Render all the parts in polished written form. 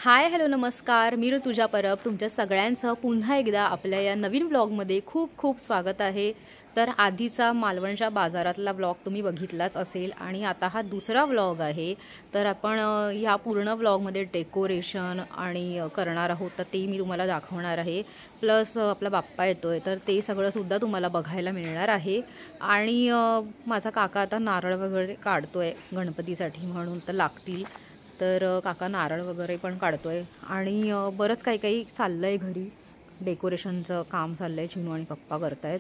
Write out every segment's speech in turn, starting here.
Hi hello नमस्कार, मी ऋतुजा परब तुमच्या सगळ्यांचं पुन्हा एकदा आपल्या या नवीन व्लॉगमध्ये खूप खूप स्वागत आहे। तर आधीचा मालवणच्या बाजारातला व्लॉग तुम्ही बघितलाच असेल आणि आता हा दुसरा व्लॉग आहे। तर आपण ह्या पूर्ण व्लॉगमध्ये डेकोरेशन आणि करणार आहोत, तर ते मी तुम्हाला दाखवणार आहे। प्लस आपला बाप्पा येतोय तर ते सगळं सुद्धा तुम्हाला बघायला मिळणार आहे। आणि माझा काका आता नारळ वगैरे काढतोय गणपतीसाठी म्हणून तर लागतील, तर काका नारळ वगैरे पण काढतोय आणि बरंच काही काही चाललंय घरी, डेकोरेशनचं काम चाललंय, चिनू आणि पप्पा करतायत।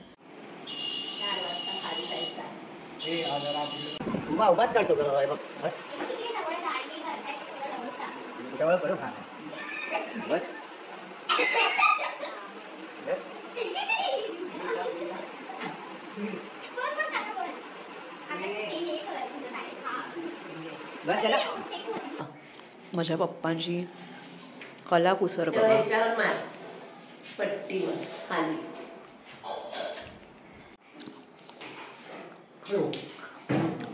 उभाच करतो बघ बस जवळ करू खा बस बस बस चला। माझ्या पप्पांची कलाकुसर बघा, पट्टीवर खाली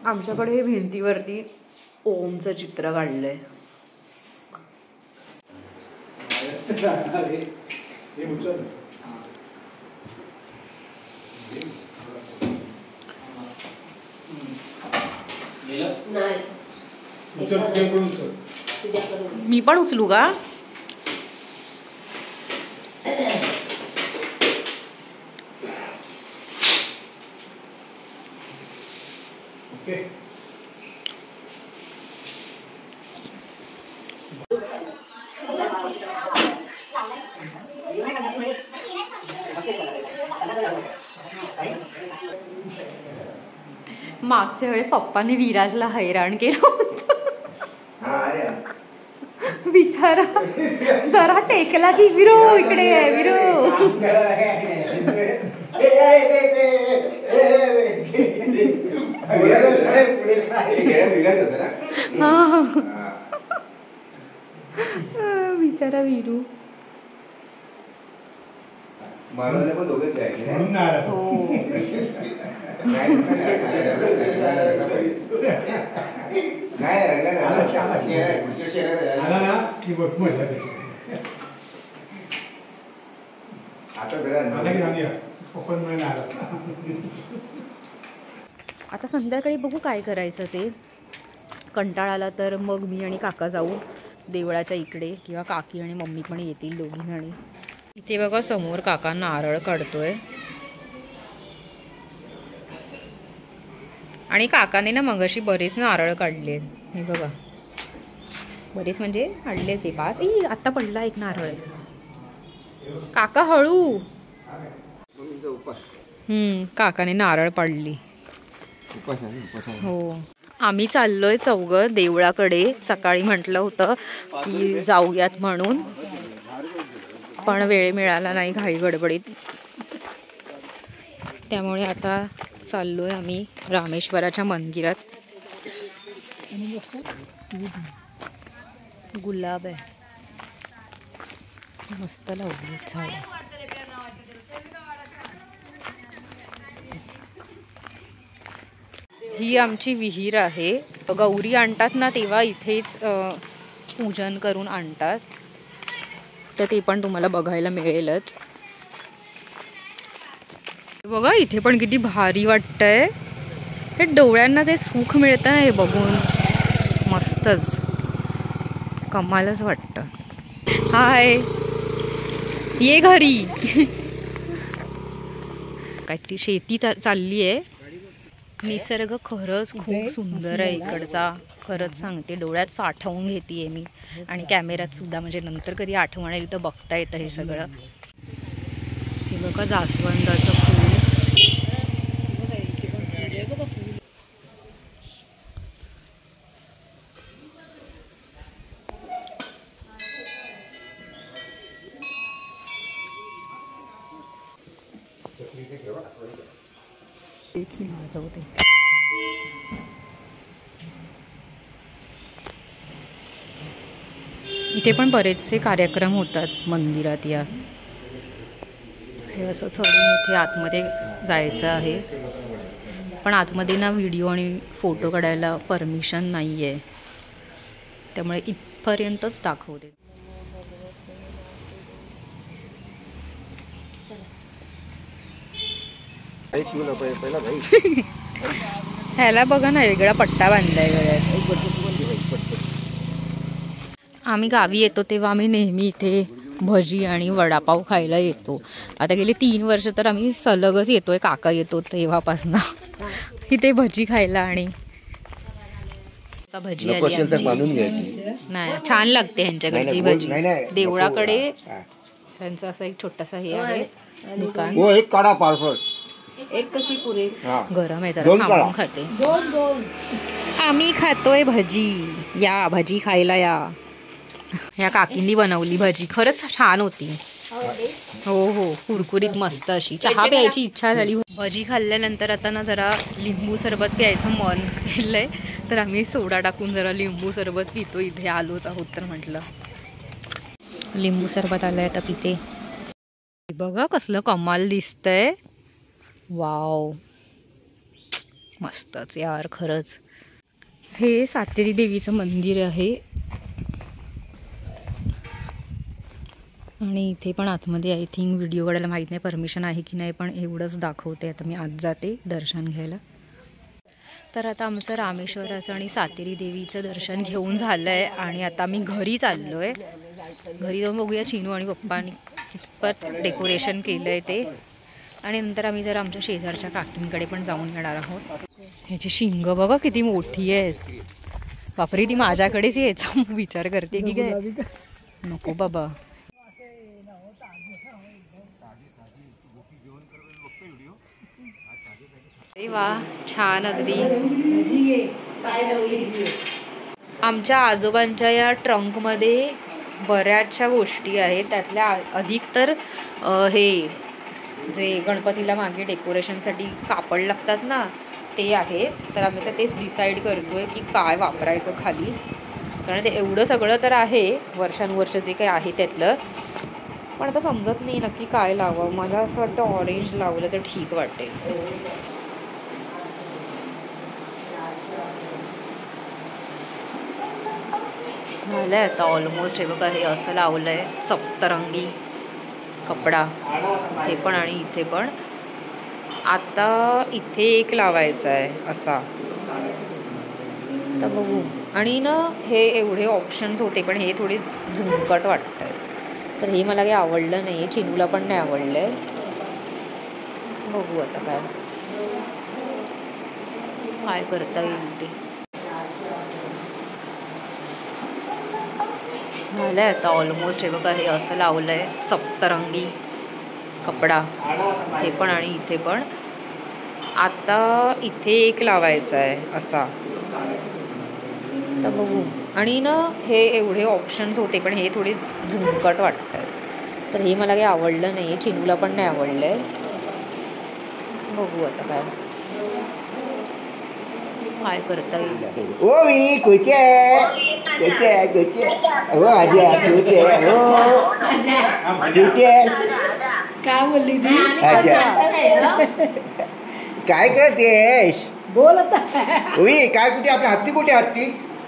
आमच्याकडे भिंतीवरती ओमचं चित्र काढलंय। मी पण उचलू का? मागच्या वेळेस पप्पांनी विराजला हैराण केलं होतं, बिचारा जरा टेकला की विरो इकडे आहे विरो। बिचारा विरू आता संध्याकाळी बघू काय करायचं ते। कंटाळा आला तर मग मी आणि काका जाऊ देवळाच्या इकडे, किंवा काकी आणि मम्मी पण येतील दोघी जणी। इथे बघा समोर काका नारळ काढतोय आणि काकाने ना मगाशी बरेच नारळ काढले, हे बघा बरेच म्हणजे काढले ते 5। आता पडला एक नारळ, काका हळू। काकाने नारळ पाडली। हो, आम्ही चाललोय चौघं देवळाकडे। सकाळी म्हटलं होतं की जाऊयात म्हणून, पण वेळ मिळाला नाही घाई गडबडीत, त्यामुळे आता चाललोय आम्ही रामेश्वराच्या मंदिरात। गुलाब आहे मस्त लावली झाड। ही आमची विहीर आहे, गौरी आणतात ना तेव्हा इथेच पूजन करून आणतात, तर ते पण तुम्हाला बघायला मिळेलच। बघा इथे पण किती भारी वाटतंय, हे डोळ्यांना जे सुख मिळतं ना हे बघून, मस्तच कमालच वाटतं। हाय, ये घरी। काहीतरी शेती चालली आहे। निसर्ग खरंच खूप सुंदर आहे इकडचा, खरंच सांगते, डोळ्यात साठवून घेतेय मी, आणि कॅमेऱ्यात सुद्धा, म्हणजे नंतर कधी आठवण येईल तर बघता येतं हे सगळं। हे बघा जास्वंदाचं फूल, इथे पण बरेचसे कार्यक्रम होतात मंदिरात। या हे असं चढून इथे आतमध्ये जायचं आहे, पण आतमध्ये ना व्हिडिओ आणि फोटो काढायला परमिशन नाही आहे, त्यामुळे इथपर्यंतच दाखवते। ह्याला बघा ना, वेगळा पट्टा बांधलाय गळ्यात. आम्ही गावी येतो तेव्हा आम्ही नेहमी इथे भजी आणि वडापाव खायला येतो. आता गेले 3 वर्ष तर आम्ही सलगच येतोय. काका येतो तेव्हापासून इथे भजी खायला. आणि भजी आली नाही, छान लागते ह्यांच्याकडची भजी. देवळाकडे त्यांचं असं एक छोटासा हे आहे दुकान. एक काढा पार्सल. एक कशी पुरे गरम आहे जरा, थांबून खाते. आम्ही खातोय भजी. या भजी खायला या. या काकींनी बनवली भजी, खरंच छान होती. हो हो, कुरकुरीत मस्त अशी. चहा प्यायची इच्छा झाली. भजी खाल्ल्यानंतर आता ना जरा लिंबू सरबत प्यायचं मन केलंय, तर आम्ही सोडा टाकून जरा लिंबू सरबत पितो. इथे आलोच आहोत तर म्हटलं लिंबू सरबत आलंय आता पिते. बघा कसलं कमाल दिसतंय. वाव, मस्तच यार खरंच. हे सातेरी देवीचं मंदिर आहे आणि इथे पण आतमध्ये आय थिंक व्हिडिओ काढायला माहीत नाही परमिशन आहे की नाही, पण एवढंच दाखवते. आता मी आत जाते दर्शन घ्यायला. तर आता आमचं रामेश्वराचं आणि सातेरी देवीचं दर्शन घेऊन झालं आहे आणि आता आम्ही घरी चाललो आहे. घरी जाऊन बघूया चिनू आणि पप्पानी कितपत डेकोरेशन केलं आहे ते. आणि नंतर आम्ही जरा आमच्या शेजारच्या काकींकडे पण जाऊन येणार आहोत. ह्याची शिंग बघा किती मोठी आहे. बापरे, ती माझ्याकडेच यायचा विचार करते की काय. नको बाबा. अरे वा, छान अगदी. आमच्या आजोबांच्या या ट्रंकमध्ये बऱ्याचशा गोष्टी आहेत. त्यातल्या अधिक तर हे जे गणपतीला मागे डेकोरेशनसाठी कापड लागतात ना ते आहेत. तर आम्ही तर तेच डिसाईड करतोय की काय वापरायचं खाली, कारण ते एवढं सगळं तर आहे वर्षानुवर्ष जे काही आहे त्यातलं. पण आता समजत नाही नक्की काय लावावं. मला असं वाटतं ऑरेंज लावलं तर ठीक वाटेल. झालंय आता ऑलमोस्ट. हे बघा, हे असं लावलंय सप्तरंगी कपडा इथे पण आणि इथे पण. आता इथे एक लावायचा आहे असा, तर बघू. आणि ना हे एवढे ऑप्शन्स होते पण हे थोडे झुंकट वाटत आहे, तर हे मला काही आवडलं नाही आहे. चिनूला पण नाही आवडलं आहे. बघू आता काय काय करता येईल ते. झालं आहे आता ऑलमोस्ट. हे बघा, हे असं लावलं आहे सप्तरंगी कपडा इथे पण आणि इथे पण. आता इथे एक लावायचा आहे असा, तर बघू. आणि ना हे एवढे ऑप्शन्स होते पण हे थोडे झुंकट वाटत आहे, तर हे मला काही आवडलं नाही आहे. चिनूला पण नाही आवडलं आहे. बघू आता काय काय करता येईल. ओवी कुठे कुठे कुठे हो आजी कुठे हो कुठे काय बोलली ती? काय करतेस? बोल आता. ओवी काय कुठे आपला हत्ती कुठे? हत्ती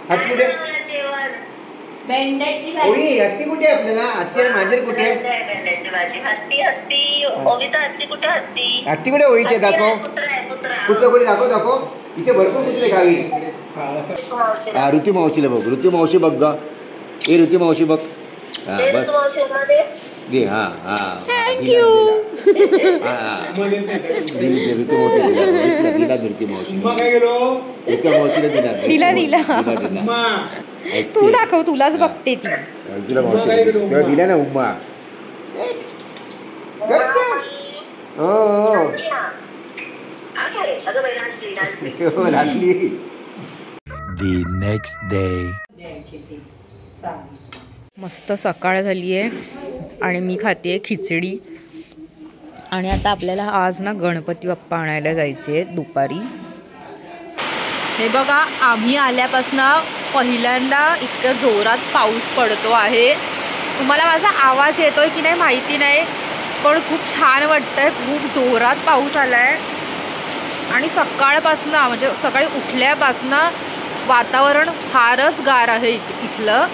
हत्ती कुठे? भेंड्याची ओवी हत्ती कुठे आपल्याला? हत्ती आणि मांजर कुठे? भेंड्याची भाजी. हत्ती हत्ती ओवीचा हत्ती कुठे? हत्ती हत्ती कुठे? ओवीचे दाखव. कुठं कुठे दाखव दाखव. इथे भरपूर कुत्रे गावी. हा ऋतू मावशीला बघ. ऋतू मावशी बघ ग. ए ऋतू मावशी बघ. हा बस दे. हा हा थँक्यू. ऋतू मावशी दिला ऋतू मावशी. ऋतू मावशीला दिला दिला. तू दाखव, तुलाच बघते ती. तुला मावशी दिला ना उम्मा. हो The next day. मस्त सकाळ झाली आहे आणि मी खाते खिचडी. आणि आता आपल्याला आज ना गणपती बाप्पा आणायला जायचे आहेत दुपारी. हे बघा, आम्ही आल्यापासून पहिल्यांदा इतक्या जोरात पाऊस पडतो आहे. तुम्हाला माझा आवाज येतोय की नाही माहिती नाही, पण खूप छान वाटतंय. खूप जोरात पाऊस आला आहे आणि सकाळपासून म्हणजे सकाळी उठल्यापासून वातावरण फारच गार आहे इथलं.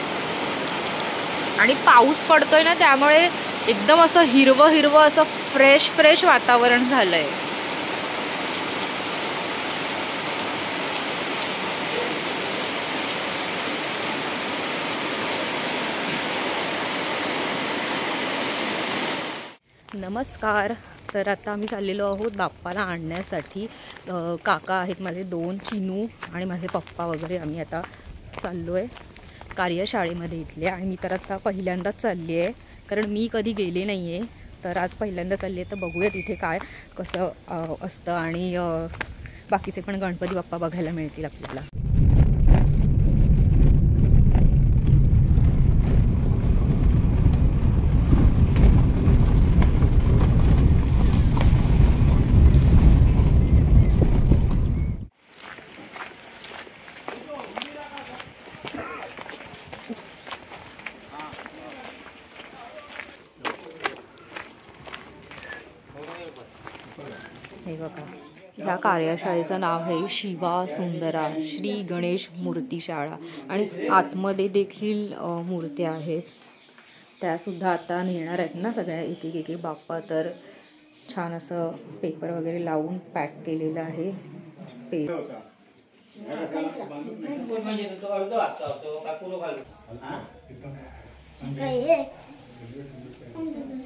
आणि पाऊस पडतोय ना त्यामुळे एकदम असं हिरवं हिरवं असं फ्रेश फ्रेश वातावरण झालं आहे. नमस्कार. तर आता आम्ही चाललेलो आहोत बाप्पाला आणण्यासाठी. काका आहेत माझे 2, चिनू आणि माझे पप्पा वगैरे. आम्ही आता चाललो आहे कार्यशाळेमध्ये इथले. आणि मी तर आता पहिल्यांदाच चालली आहे, कारण मी कधी गेले नाही आहे. तर आज पहिल्यांदा चालली आहे. तर बघूया तिथे काय कसं असतं आणि बाकीचे पण गणपती बाप्पा बघायला मिळतील आपल्याला. हे बघा, ह्या कार्यशाळेचं नाव आहे शिवा सुंदरा श्री गणेश मूर्तीशाळा. आणि आतमध्ये देखील मूर्त्या आहेत, त्यासुद्धा आता नेणार आहेत ना सगळ्या एक एक बाप्पा. तर छान असं पेपर वगैरे लावून पॅक केलेलं आहे.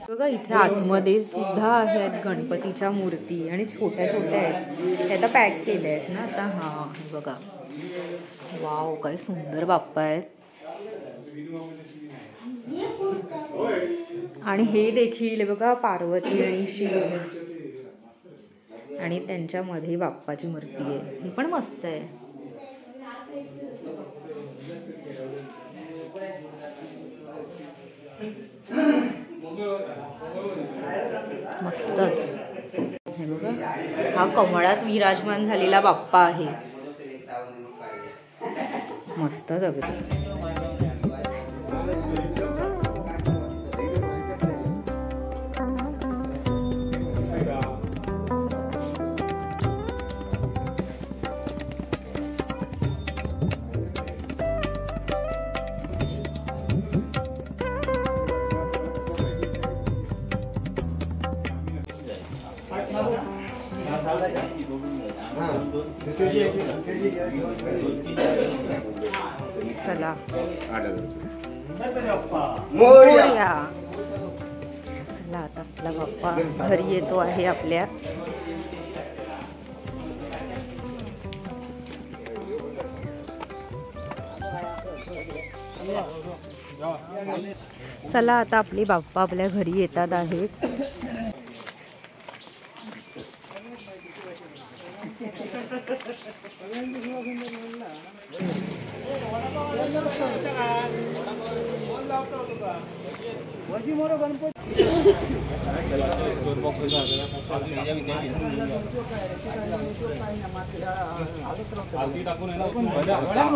बघा इथे आतमध्ये सुद्धा आहेत गणपतीच्या मूर्ती आणि छोट्या छोट्या आहेत. ते आता पॅक केल्या आहेत ना आता. हां बघा, वाव काय सुंदर बाप्पा आहेत. आणि हे देखील बघा पार्वती आणि शिव आणि त्यांच्यामध्ये बाप्पाची मूर्ती आहे. ही पण मस्त आहे. मस्तच. हे बघा, हा कमळात विराजमान झालेला बाप्पा आहे. मस्त सगळं. चला मोरया. चला आता आपला बाप्पा घरी येतो आहे आपल्या. चला आता आपले बाप्पा आपल्या घरी येतात आहेत.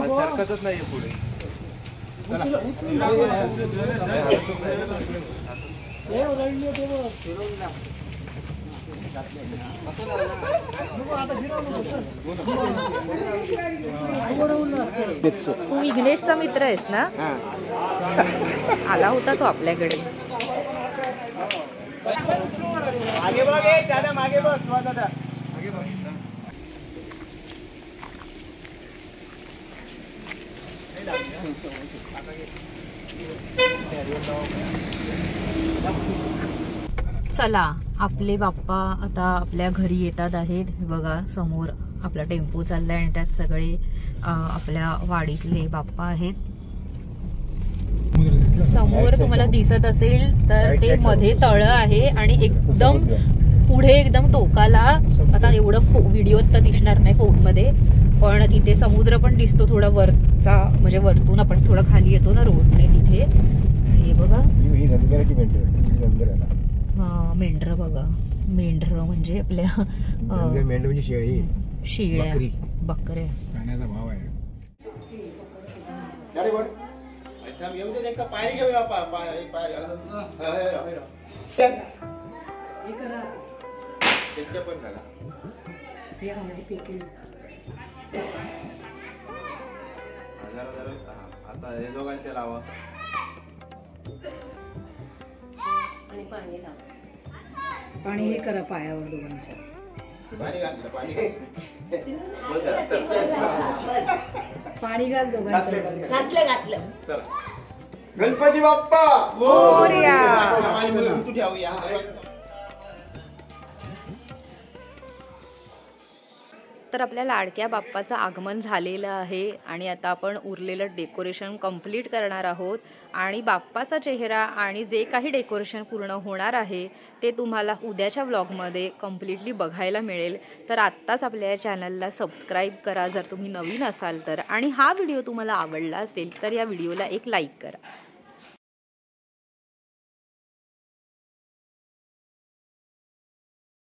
सरकतच नाही पुढे. तू विघ्नेशचा मित्र आहेस ना? आला होता तो आपल्याकडे. मागे बघ, दादा मागे बघ. दादा मागे बघ. चला आपले बाप्पा आता आपल्या घरी येतात आहेत. हे बघा समोर आपला टेम्पो चाललाय आणि त्यात सगळे आपल्या वाडीतले बाप्पा आहेत. समोर तुम्हाला दिसत असेल तर ते मध्ये तळ आहे आणि एकदम पुढे एकदम टोकाला. आता एवढं व्हिडिओत तर दिसणार नाही फोनमध्ये, पण तिथे समुद्र पण दिसतो थोडा वरचा, म्हणजे वरतून आपण थोडं खाली येतो ना रोडने तिथे. हे बघा मेंढर बघा. मेंढर म्हणजे आपल्या मेंढर म्हणजे शेळी, शेळ्या बकऱ्या. खाण्याचा भाव आहे. पायरी घेऊया. पण आता हे दोघांच्या लावा. पाणी हे करा पायावर दोघांच्या. पाणी घातलं पाणी. पाणी घाल दोघांच्या. घातलं घातलं. गणपती बाप्पा मोरया. तर आपल्या लाडक्या बाप्पाचं आगमन झालेलं आहे आणि आता आपण उरलेलं डेकोरेशन कंप्लीट करणार आहोत आणि बाप्पाचा चेहरा आणि जे काही डेकोरेशन पूर्ण होणार आहे ते तुम्हाला उद्याच्या व्लॉगमध्ये कम्प्लिटली बघायला मिळेल. तर आत्ताच आपल्या चॅनलला सबस्क्राईब करा जर तुम्ही नवीन असाल तर, आणि हा व्हिडिओ तुम्हाला आवडला असेल तर या व्हिडिओला एक लाईक करा.